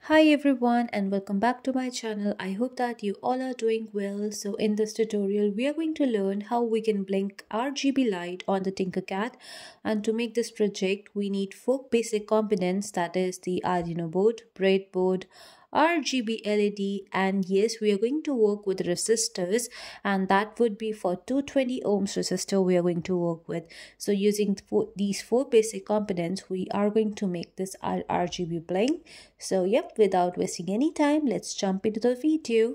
Hi everyone and welcome back to my channel. I hope that you all are doing well. So in this tutorial we are going to learn how we can blink RGB light on the Tinkercad, and to make this project we need four basic components, that is the Arduino board, breadboard, RGB LED, and yes, we are going to work with resistors, and that would be for 220 ohms resistor we are going to work with. So using these four basic components we are going to make this RGB blink. So yep, without wasting any time, let's jump into the video.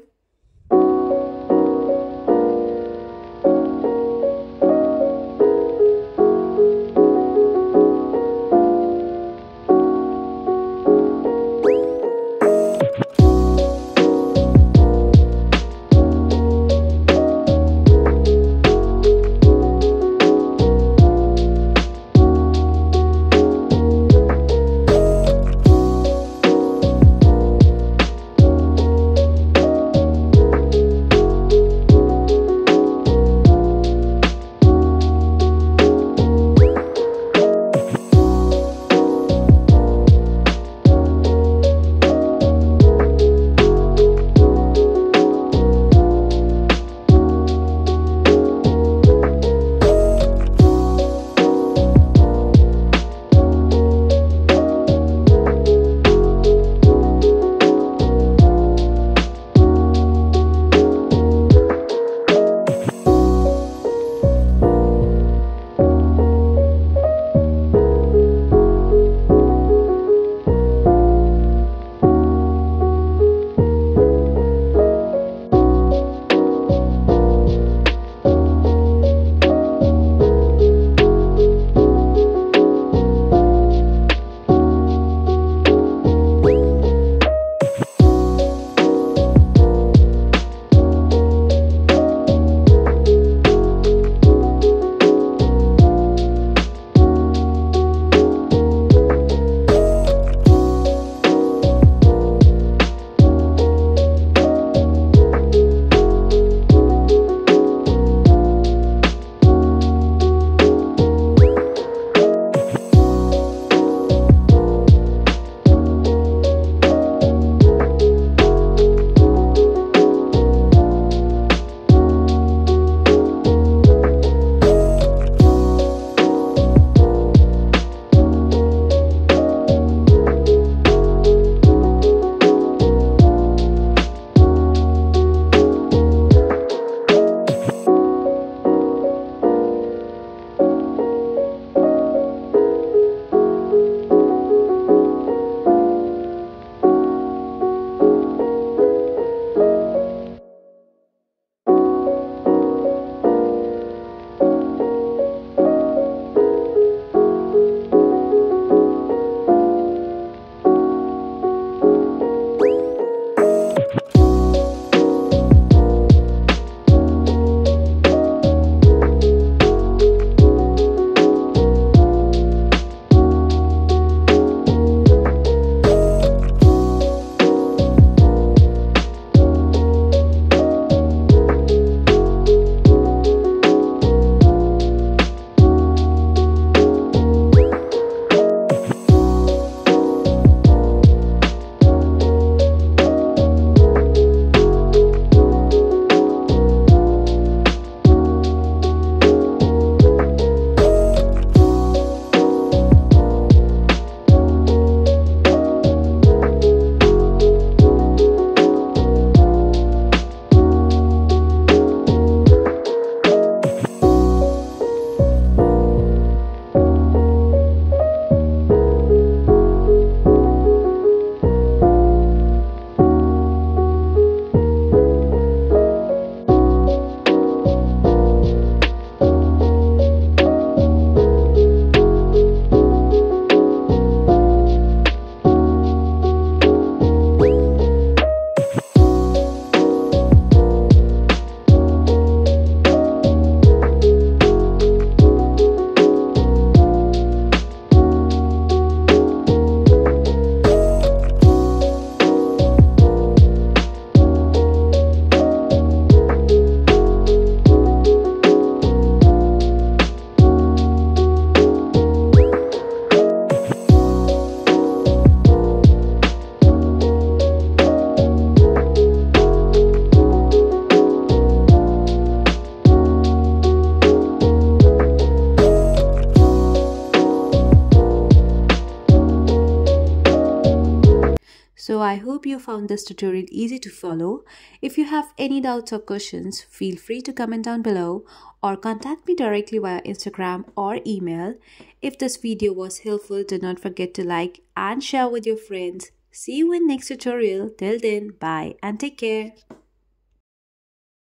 I hope you found this tutorial easy to follow. If you have any doubts or questions, feel free to comment down below or contact me directly via Instagram or email. If this video was helpful, do not forget to like and share with your friends. See you in next tutorial. Till then, bye and take care.